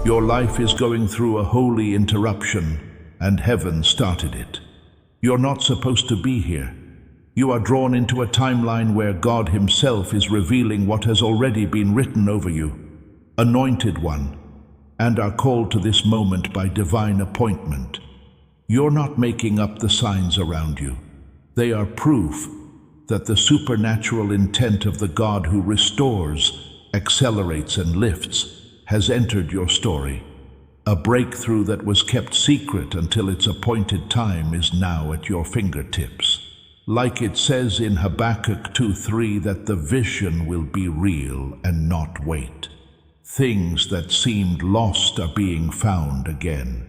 Your life is going through a holy interruption, and heaven started it. You're not supposed to be here. You are drawn into a timeline where God Himself is revealing what has already been written over you, Anointed One, and are called to this moment by divine appointment. You're not making up the signs around you. They are proof that the supernatural intent of the God who restores, accelerates, and lifts has entered your story. A breakthrough that was kept secret until its appointed time is now at your fingertips. Like it says in Habakkuk 2:3 that the vision will be real and not wait. Things that seemed lost are being found again.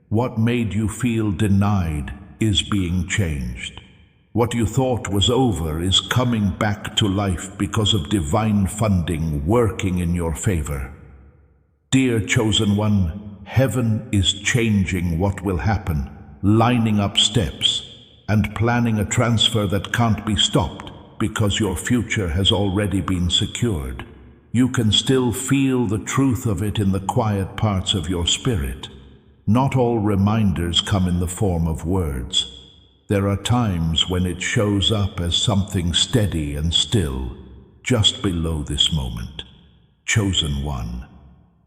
What made you feel denied is being changed. What you thought was over is coming back to life because of divine funding working in your favor. Dear chosen one, heaven is changing what will happen, lining up steps, and planning a transfer that can't be stopped because your future has already been secured. You can still feel the truth of it in the quiet parts of your spirit. Not all reminders come in the form of words. There are times when it shows up as something steady and still, just below this moment. Chosen one,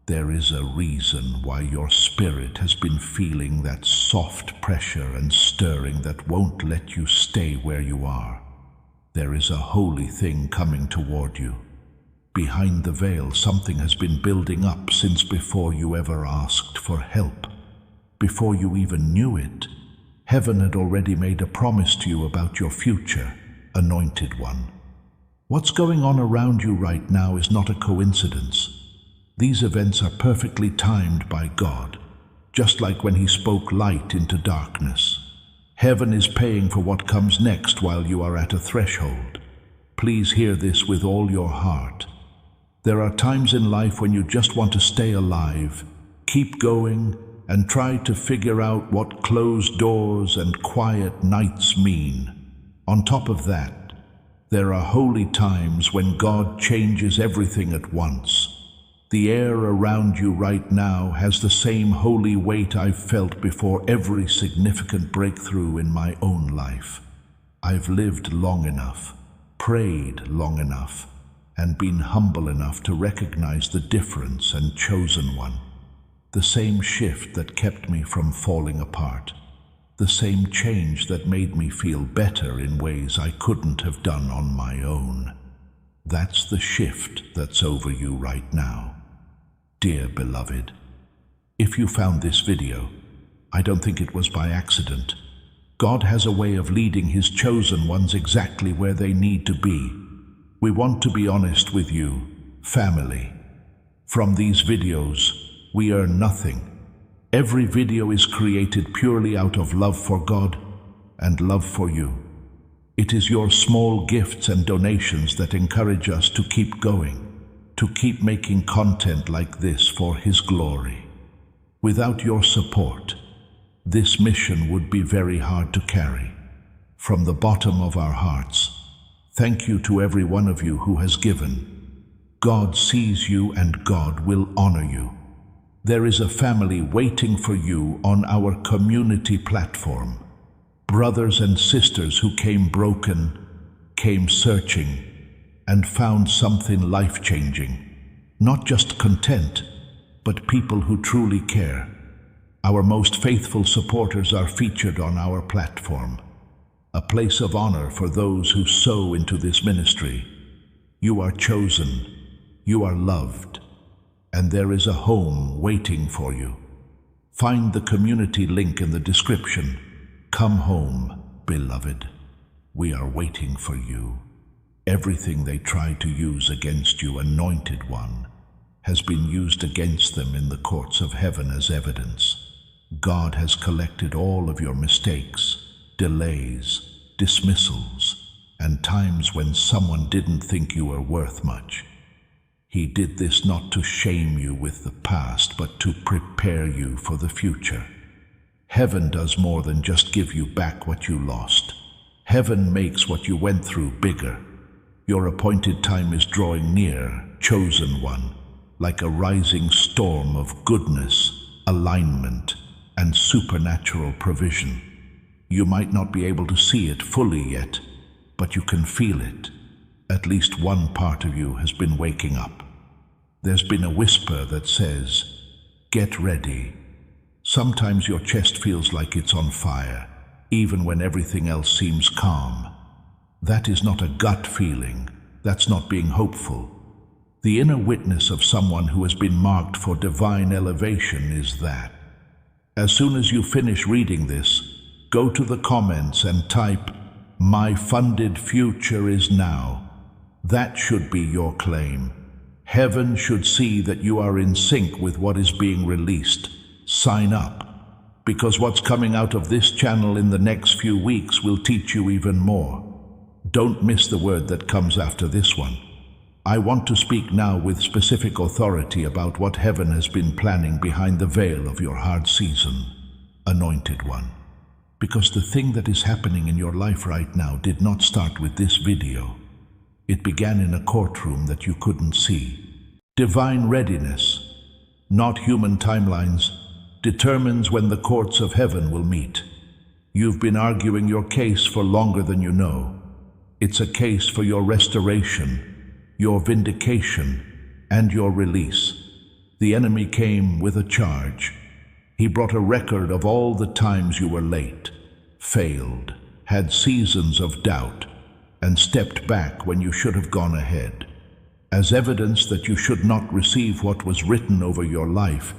there is a reason why your spirit has been feeling that soft pressure and stirring that won't let you stay where you are. There is a holy thing coming toward you. Behind the veil, something has been building up since before you ever asked for help. Before you even knew it, heaven had already made a promise to you about your future, Anointed One. What's going on around you right now is not a coincidence. These events are perfectly timed by God, just like when He spoke light into darkness. Heaven is paying for what comes next while you are at a threshold. Please hear this with all your heart. There are times in life when you just want to stay alive, keep going, and try to figure out what closed doors and quiet nights mean. On top of that, there are holy times when God changes everything at once. The air around you right now has the same holy weight I've felt before every significant breakthrough in my own life. I've lived long enough, prayed long enough, and been humble enough to recognize the difference and chosen one. The same shift that kept me from falling apart. The same change that made me feel better in ways I couldn't have done on my own. That's the shift that's over you right now. Dear beloved, if you found this video, I don't think it was by accident. God has a way of leading His chosen ones exactly where they need to be. We want to be honest with you, family. From these videos, we earn nothing. Every video is created purely out of love for God and love for you. It is your small gifts and donations that encourage us to keep going, to keep making content like this for His glory. Without your support, this mission would be very hard to carry. From the bottom of our hearts, thank you to every one of you who has given. God sees you and God will honor you. There is a family waiting for you on our community platform. Brothers and sisters who came broken, came searching, and found something life-changing. Not just content, but people who truly care. Our most faithful supporters are featured on our platform. A place of honor for those who sow into this ministry. You are chosen, you are loved, and there is a home waiting for you. Find the community link in the description. Come home, beloved. We are waiting for you. Everything they tried to use against you, Anointed One, has been used against them in the courts of heaven as evidence. God has collected all of your mistakes, delays, dismissals, and times when someone didn't think you were worth much. He did this not to shame you with the past, but to prepare you for the future. Heaven does more than just give you back what you lost. Heaven makes what you went through bigger. Your appointed time is drawing near, chosen one. like a rising storm of goodness, alignment, and supernatural provision. You might not be able to see it fully yet, but you can feel it. At least one part of you has been waking up. There's been a whisper that says, "Get ready." Sometimes your chest feels like it's on fire, even when everything else seems calm. That is not a gut feeling. That's not being hopeful. The inner witness of someone who has been marked for divine elevation is that. As soon as you finish reading this, go to the comments and type, "My funded future is now." That should be your claim. Heaven should see that you are in sync with what is being released. Sign up, because what's coming out of this channel in the next few weeks will teach you even more. Don't miss the word that comes after this one. I want to speak now with specific authority about what heaven has been planning behind the veil of your hard season, anointed one. Because the thing that is happening in your life right now did not start with this video. It began in a courtroom that you couldn't see. Divine readiness, not human timelines, determines when the courts of heaven will meet. You've been arguing your case for longer than you know. It's a case for your restoration, your vindication, and your release. The enemy came with a charge. He brought a record of all the times you were late, failed, had seasons of doubt, and stepped back when you should have gone ahead. As evidence that you should not receive what was written over your life,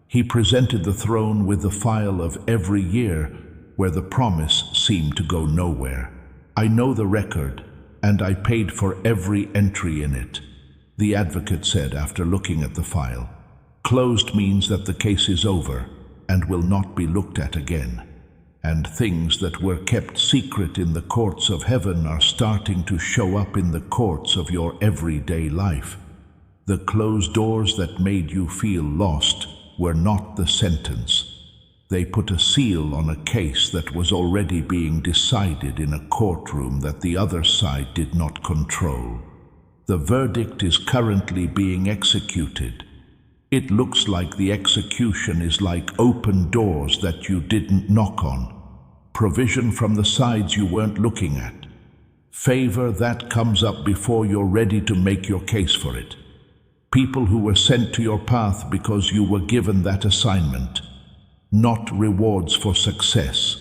he presented the throne with the file of every year where the promise seemed to go nowhere. I know the record, and I paid for every entry in it, the advocate said after looking at the file. Closed means that the case is over and will not be looked at again. And things that were kept secret in the courts of heaven are starting to show up in the courts of your everyday life. The closed doors that made you feel lost were not the sentence. They put a seal on a case that was already being decided in a courtroom that the other side did not control. The verdict is currently being executed. It looks like the execution is like open doors that you didn't knock on. Provision from the sides you weren't looking at. Favor that comes up before you're ready to make your case for it. People who were sent to your path because you were given that assignment. Not rewards for success.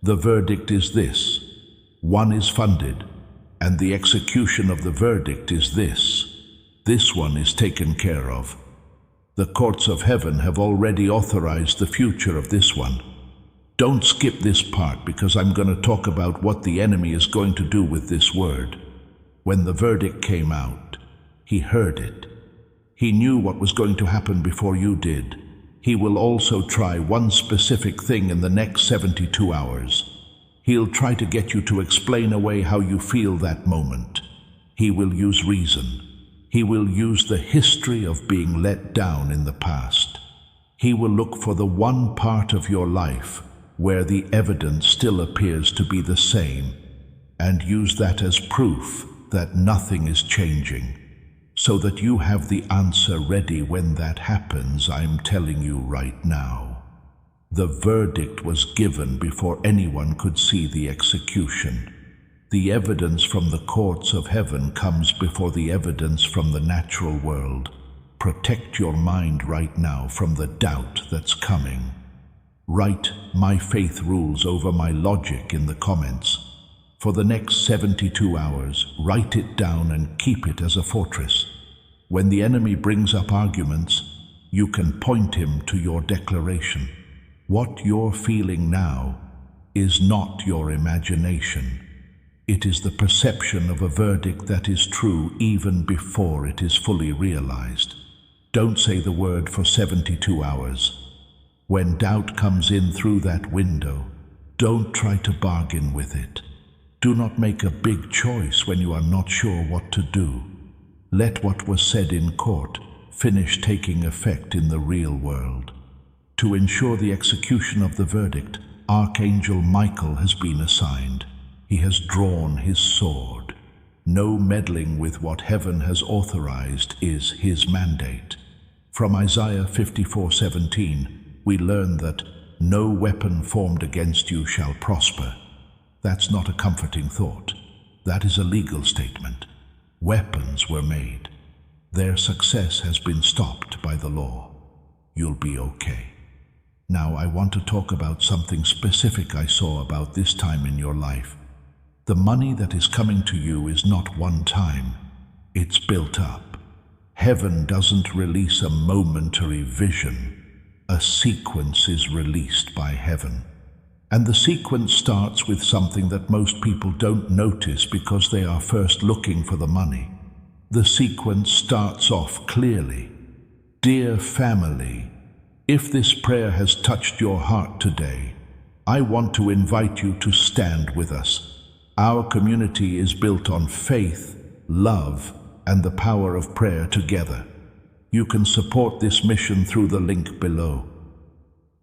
The verdict is this. One is funded, and the execution of the verdict is this. This one is taken care of. The courts of heaven have already authorized the future of this one. Don't skip this part because I'm going to talk about what the enemy is going to do with this word. When the verdict came out, he heard it. He knew what was going to happen before you did. He will also try one specific thing in the next 72 hours. He'll try to get you to explain away how you feel that moment. He will use reason. He will use the history of being let down in the past. He will look for the one part of your life where the evidence still appears to be the same, and use that as proof that nothing is changing, so that you have the answer ready when that happens. I'm telling you right now. The verdict was given before anyone could see the execution. The evidence from the courts of heaven comes before the evidence from the natural world. Protect your mind right now from the doubt that's coming. Write "My faith rules over my logic" in the comments. For the next 72 hours, write it down and keep it as a fortress. When the enemy brings up arguments, you can point him to your declaration. What you're feeling now is not your imagination. It is the perception of a verdict that is true even before it is fully realized. Don't say the word for 72 hours. When doubt comes in through that window, don't try to bargain with it. Do not make a big choice when you are not sure what to do. Let what was said in court finish taking effect in the real world. To ensure the execution of the verdict, Archangel Michael has been assigned. He has drawn his sword. No meddling with what heaven has authorized is his mandate. From Isaiah 54:17, we learn that no weapon formed against you shall prosper. That's not a comforting thought. That is a legal statement. Weapons were made. Their success has been stopped by the law. You'll be okay. Now I want to talk about something specific I saw about this time in your life. The money that is coming to you is not one time. It's built up. Heaven doesn't release a momentary vision. A sequence is released by heaven. And the sequence starts with something that most people don't notice because they are first looking for the money. The sequence starts off clearly. Dear family, if this prayer has touched your heart today, I want to invite you to stand with us. Our community is built on faith, love, and the power of prayer together. You can support this mission through the link below.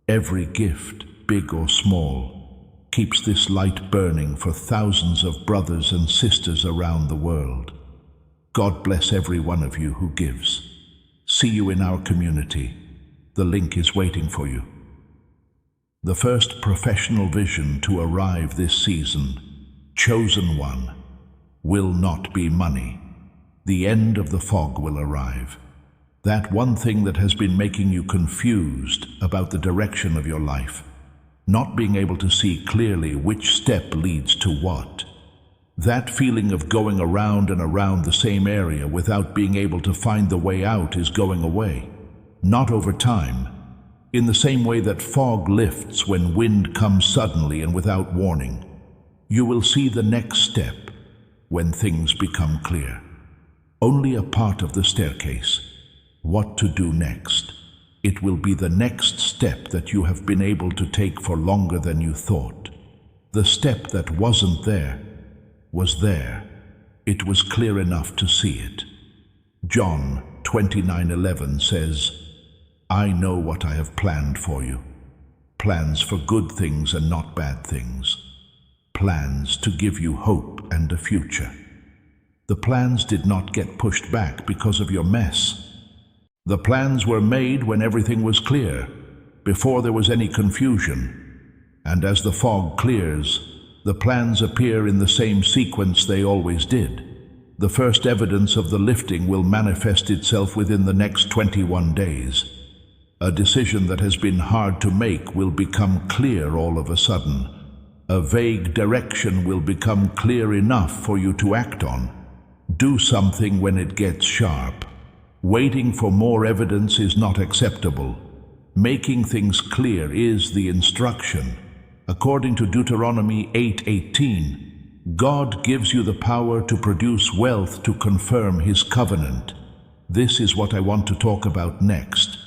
Every gift, big or small, keeps this light burning for thousands of brothers and sisters around the world. God bless every one of you who gives. See you in our community. The link is waiting for you. The first professional vision to arrive this season, chosen one, will not be money. The end of the fog will arrive. That one thing that has been making you confused about the direction of your life, not being able to see clearly which step leads to what. That feeling of going around and around the same area without being able to find the way out is going away. Not over time. In the same way that fog lifts when wind comes suddenly and without warning, you will see the next step when things become clear. Only a part of the staircase. What to do next. It will be the next step that you have been able to take for longer than you thought. The step that wasn't there was there. It was clear enough to see it. John 29:11 says, I know what I have planned for you. Plans for good things and not bad things. Plans to give you hope and a future. The plans did not get pushed back because of your mess. The plans were made when everything was clear, before there was any confusion. And as the fog clears, the plans appear in the same sequence they always did. The first evidence of the lifting will manifest itself within the next 21 days. A decision that has been hard to make will become clear all of a sudden. A vague direction will become clear enough for you to act on. Do something when it gets sharp. Waiting for more evidence is not acceptable. Making things clear is the instruction. According to Deuteronomy 8:18, God gives you the power to produce wealth to confirm His covenant. This is what I want to talk about next.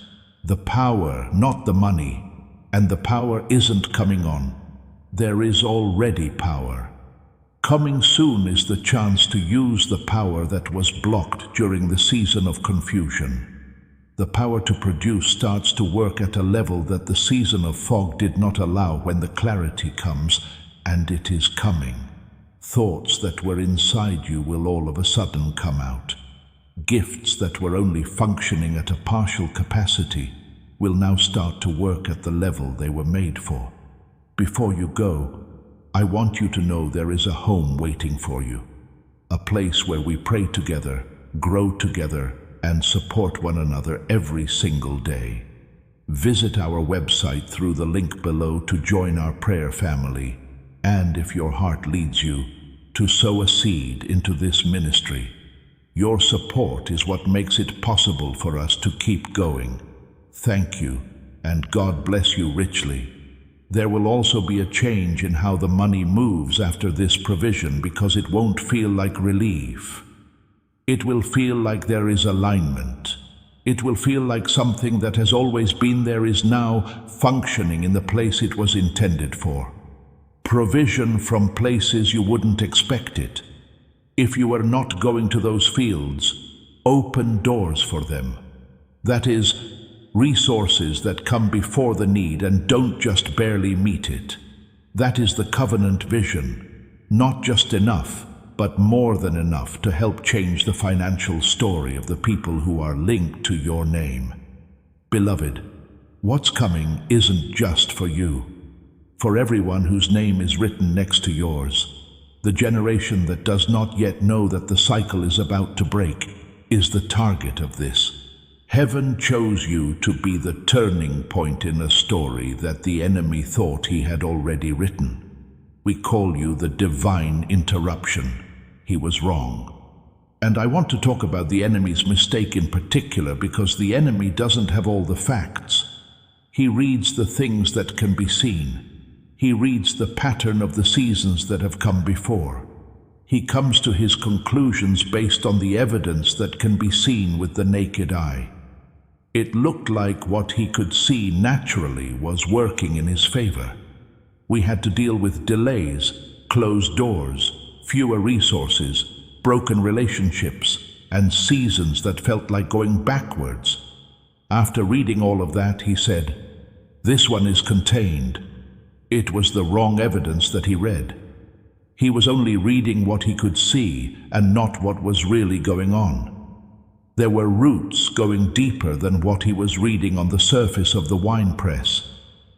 The power, not the money. And the power isn't coming on. There is already power. Coming soon is the chance to use the power that was blocked during the season of confusion. The power to produce starts to work at a level that the season of fog did not allow when the clarity comes, and it is coming. Thoughts that were inside you will all of a sudden come out. Gifts that were only functioning at a partial capacity will now start to work at the level they were made for. Before you go, I want you to know there is a home waiting for you. A place where we pray together, grow together, and support one another every single day. Visit our website through the link below to join our prayer family, and if your heart leads you, to sow a seed into this ministry. Your support is what makes it possible for us to keep going. Thank you, and God bless you richly. There will also be a change in how the money moves after this provision because it won't feel like relief. It will feel like there is alignment. It will feel like something that has always been there is now functioning in the place it was intended for. Provision from places you wouldn't expect it. If you are not going to those fields, open doors for them. That is, resources that come before the need and don't just barely meet it. That is the covenant vision. Not just enough, but more than enough to help change the financial story of the people who are linked to your name. Beloved, what's coming isn't just for you. For everyone whose name is written next to yours, the generation that does not yet know that the cycle is about to break is the target of this. Heaven chose you to be the turning point in a story that the enemy thought he had already written. We call you the divine interruption. He was wrong. And I want to talk about the enemy's mistake in particular because the enemy doesn't have all the facts. He reads the things that can be seen. He reads the pattern of the seasons that have come before. He comes to his conclusions based on the evidence that can be seen with the naked eye. It looked like what he could see naturally was working in his favor. We had to deal with delays, closed doors, fewer resources, broken relationships, and seasons that felt like going backwards. After reading all of that, he said, "This one is contained." It was the wrong evidence that he read. He was only reading what he could see and not what was really going on. There were roots going deeper than what he was reading on the surface of the winepress.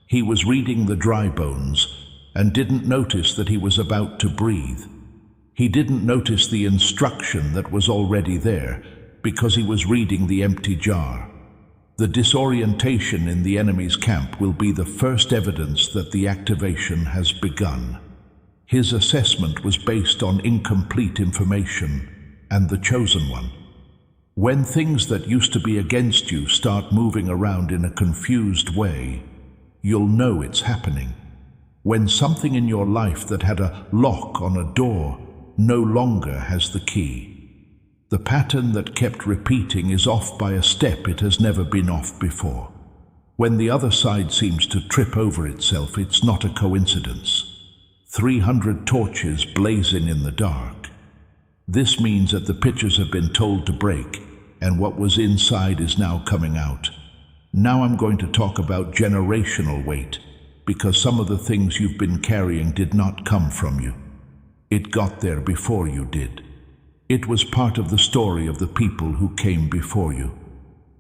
He was reading the dry bones and didn't notice that he was about to breathe. He didn't notice the instruction that was already there because he was reading the empty jar. The disorientation in the enemy's camp will be the first evidence that the activation has begun. His assessment was based on incomplete information and the chosen one. When things that used to be against you start moving around in a confused way, you'll know it's happening. When something in your life that had a lock on a door no longer has the key. The pattern that kept repeating is off by a step it has never been off before. When the other side seems to trip over itself, it's not a coincidence. 300 torches blazing in the dark. This means that the pitchers have been told to break, and what was inside is now coming out. Now I'm going to talk about generational weight, because some of the things you've been carrying did not come from you. It got there before you did. It was part of the story of the people who came before you.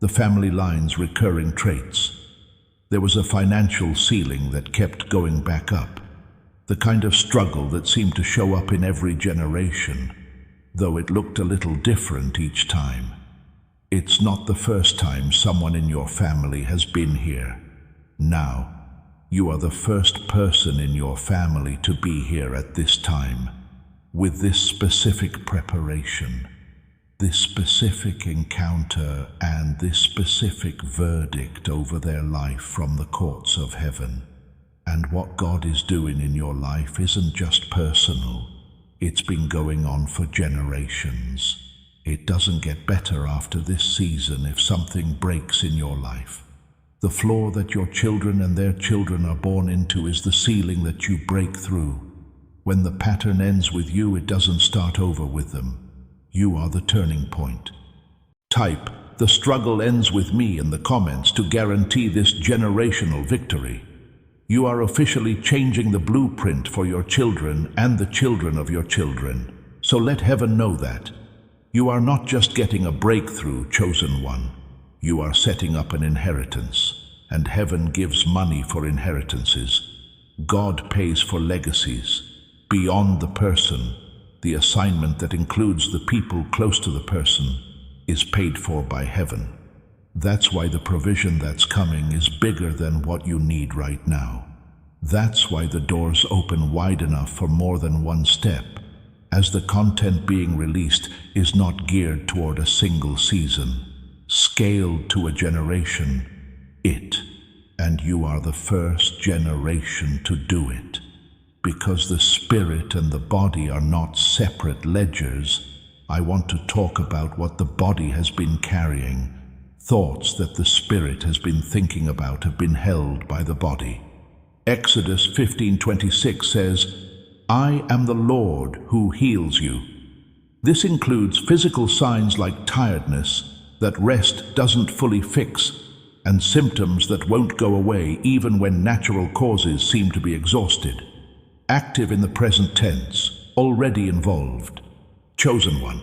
The family line's recurring traits. There was a financial ceiling that kept going back up. The kind of struggle that seemed to show up in every generation, though it looked a little different each time. It's not the first time someone in your family has been here. Now, you are the first person in your family to be here at this time, with this specific preparation, this specific encounter, and this specific verdict over their life from the courts of heaven. And what God is doing in your life isn't just personal. It's been going on for generations. It doesn't get better after this season if something breaks in your life. The floor that your children and their children are born into is the ceiling that you break through. When the pattern ends with you, it doesn't start over with them. You are the turning point. Type, "The struggle ends with me" in the comments to guarantee this generational victory. You are officially changing the blueprint for your children and the children of your children. So let heaven know that. You are not just getting a breakthrough, chosen one. You are setting up an inheritance, and heaven gives money for inheritances. God pays for legacies. Beyond the person, the assignment that includes the people close to the person is paid for by heaven. That's why the provision that's coming is bigger than what you need right now. That's why the doors open wide enough for more than one step, as the content being released is not geared toward a single season, scaled to a generation. And you are the first generation to do it. Because the spirit and the body are not separate ledgers, I want to talk about what the body has been carrying. Thoughts that the spirit has been thinking about have been held by the body. Exodus 15:26 says, "I am the Lord who heals you." This includes physical signs like tiredness that rest doesn't fully fix, and symptoms that won't go away even when natural causes seem to be exhausted. Active in the present tense, already involved. Chosen one,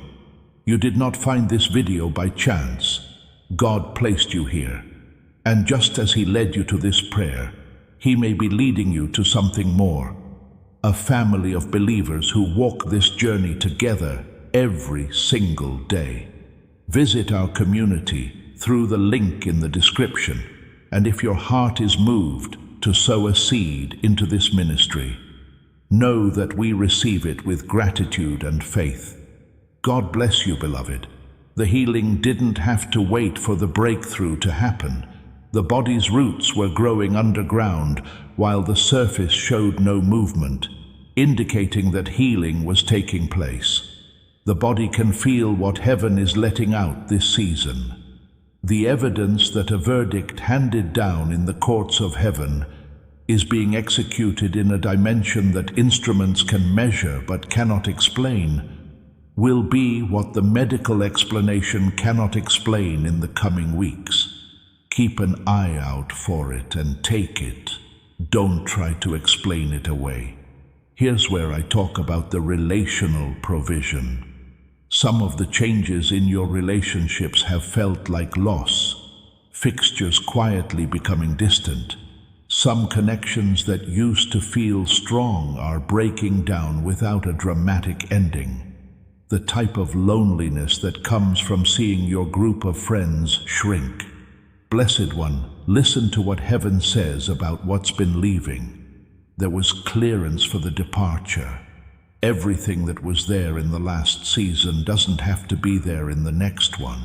you did not find this video by chance. God placed you here. And just as he led you to this prayer, he may be leading you to something more. A family of believers who walk this journey together every single day. Visit our community through the link in the description, and if your heart is moved to sow a seed into this ministry, know that we receive it with gratitude and faith. God bless you, beloved. The healing didn't have to wait for the breakthrough to happen. The body's roots were growing underground while the surface showed no movement, indicating that healing was taking place. The body can feel what heaven is letting out this season. The evidence that a verdict handed down in the courts of heaven is being executed in a dimension that instruments can measure but cannot explain will be what the medical explanation cannot explain in the coming weeks. Keep an eye out for it and take it. Don't try to explain it away. Here's where I talk about the relational provision. Some of the changes in your relationships have felt like loss, fixtures quietly becoming distant. Some connections that used to feel strong are breaking down without a dramatic ending. The type of loneliness that comes from seeing your group of friends shrink. Blessed one, listen to what heaven says about what's been leaving. There was clearance for the departure. Everything that was there in the last season doesn't have to be there in the next one.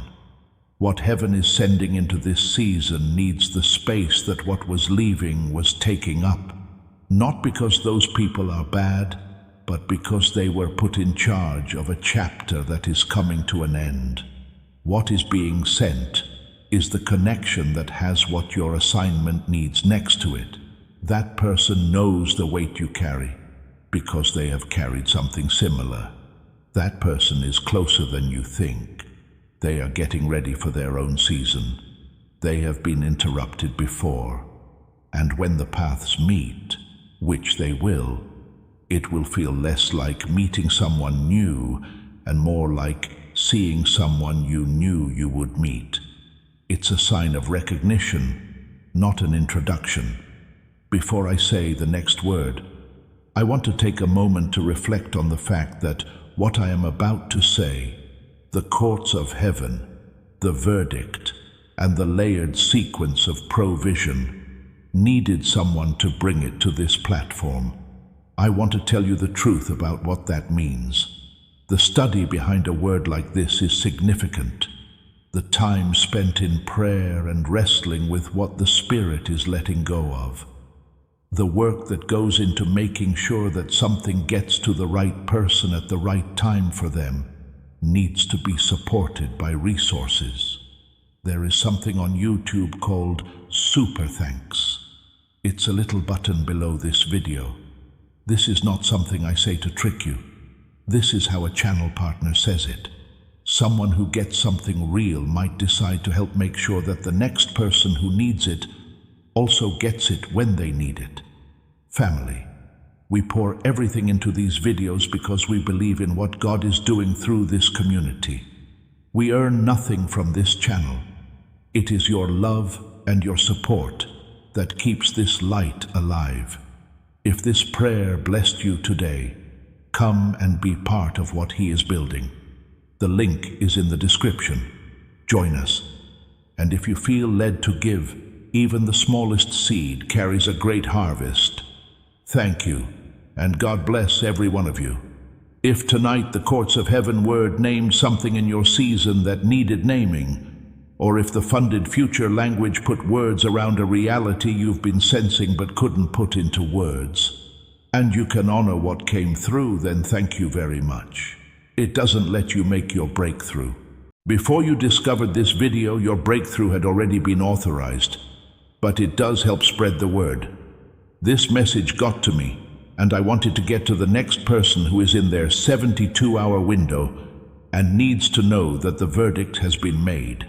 What heaven is sending into this season needs the space that what was leaving was taking up. Not because those people are bad, but because they were put in charge of a chapter that is coming to an end. What is being sent is the connection that has what your assignment needs next to it. That person knows the weight you carry because they have carried something similar. That person is closer than you think. They are getting ready for their own season. They have been interrupted before. And when the paths meet, which they will, it will feel less like meeting someone new and more like seeing someone you knew you would meet. It's a sign of recognition, not an introduction. Before I say the next word, I want to take a moment to reflect on the fact that what I am about to say, the courts of heaven, the verdict, and the layered sequence of provision, needed someone to bring it to this platform. I want to tell you the truth about what that means. The study behind a word like this is significant. The time spent in prayer and wrestling with what the Spirit is letting go of. The work that goes into making sure that something gets to the right person at the right time for them needs to be supported by resources. There is something on YouTube called Super Thanks. It's a little button below this video. This is not something I say to trick you. This is how a channel partner says it. Someone who gets something real might decide to help make sure that the next person who needs it also gets it when they need it. Family, we pour everything into these videos because we believe in what God is doing through this community. We earn nothing from this channel. It is your love and your support that keeps this light alive. If this prayer blessed you today, come and be part of what He is building. The link is in the description. Join us. And if you feel led to give, even the smallest seed carries a great harvest. Thank you, and God bless every one of you. If tonight the courts of heaven word named something in your season that needed naming, or if the funded future language put words around a reality you've been sensing but couldn't put into words, and you can honor what came through, then thank you very much. It doesn't let you make your breakthrough. Before you discovered this video, your breakthrough had already been authorized, but it does help spread the word. This message got to me, and I wanted to get to the next person who is in their 72-hour window and needs to know that the verdict has been made.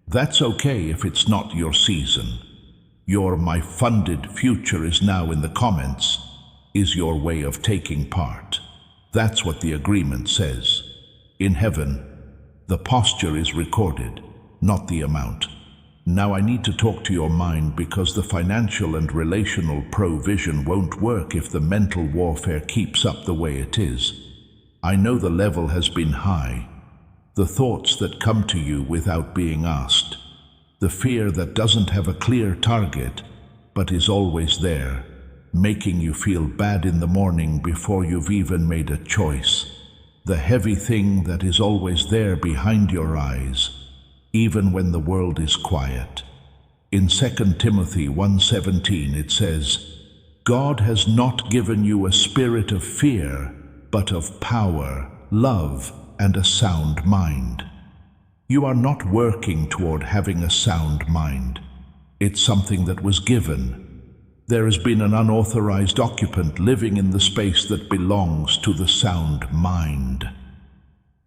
That's okay if it's not your season. Your "my funded future is now in the comments" is your way of taking part. That's what the agreement says. In heaven, the posture is recorded, not the amount. Now I need to talk to your mind because the financial and relational provision won't work if the mental warfare keeps up the way it is. I know the level has been high. The thoughts that come to you without being asked. The fear that doesn't have a clear target, but is always there, making you feel bad in the morning before you've even made a choice. The heavy thing that is always there behind your eyes, even when the world is quiet. In 2 Timothy 1:17 it says, God has not given you a spirit of fear, but of power, love, and a sound mind. You are not working toward having a sound mind. It's something that was given. There has been an unauthorized occupant living in the space that belongs to the sound mind.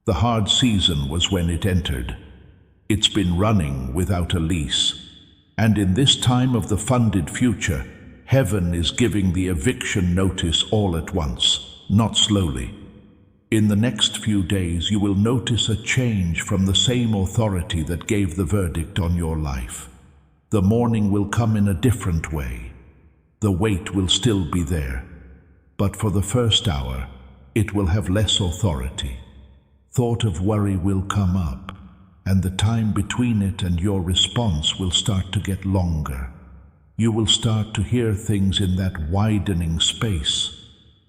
The hard season was when it entered. It's been running without a lease. And in this time of the funded future, heaven is giving the eviction notice all at once, not slowly. In the next few days, you will notice a change from the same authority that gave the verdict on your life. The morning will come in a different way. The weight will still be there, but for the first hour, it will have less authority. Thought of worry will come up, and the time between it and your response will start to get longer. You will start to hear things in that widening space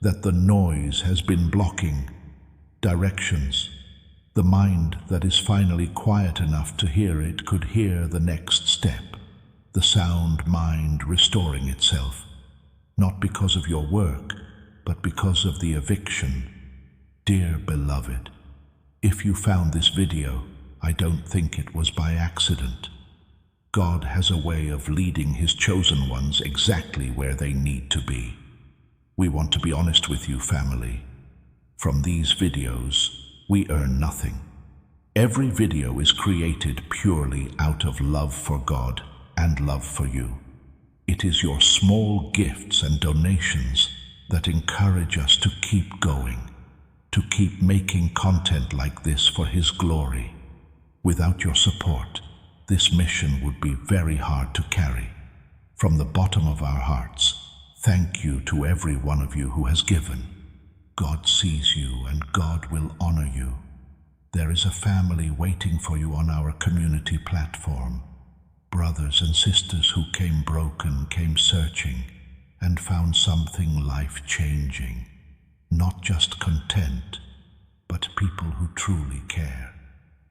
that the noise has been blocking. Directions. The mind that is finally quiet enough to hear it could hear the next step. The sound mind restoring itself, not because of your work, but because of the eviction. Dear beloved, if you found this video, I don't think it was by accident. God has a way of leading His chosen ones exactly where they need to be. We want to be honest with you, family. From these videos, we earn nothing. Every video is created purely out of love for God and love for you. It is your small gifts and donations that encourage us to keep going, to keep making content like this for His glory. Without your support, this mission would be very hard to carry. From the bottom of our hearts, thank you to every one of you who has given. God sees you and God will honor you. There is a family waiting for you on our community platform. Brothers and sisters who came broken, came searching, and found something life-changing. Not just content, but people who truly care.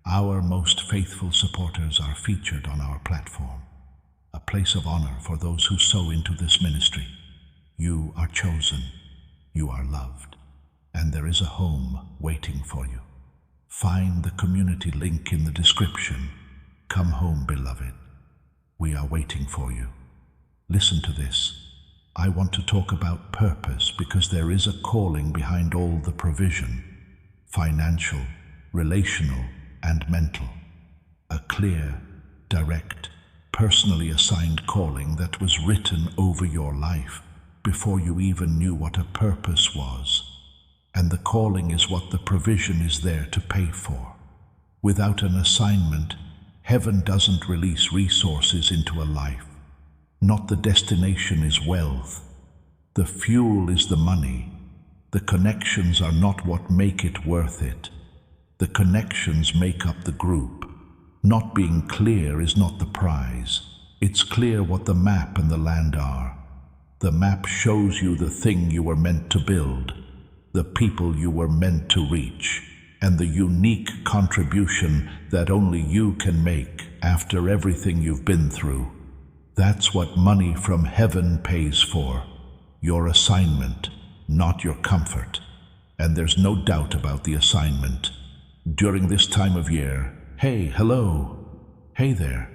Our most faithful supporters are featured on our platform, a place of honor for those who sow into this ministry. You are chosen, you are loved, and there is a home waiting for you. Find the community link in the description. Come home, beloved. We are waiting for you. Listen to this. I want to talk about purpose because there is a calling behind all the provision, financial, relational, and mental. A clear, direct, personally assigned calling that was written over your life before you even knew what a purpose was. And the calling is what the provision is there to pay for. Without an assignment, heaven doesn't release resources into a life. Not the destination is wealth. The fuel is the money. The connections are not what make it worth it. The connections make up the group. Not being clear is not the prize. It's clear what the map and the land are. The map shows you the thing you were meant to build, the people you were meant to reach, and the unique contribution that only you can make after everything you've been through. That's what money from heaven pays for. Your assignment, not your comfort. And there's no doubt about the assignment. During this time of year, hey, hello, hey there,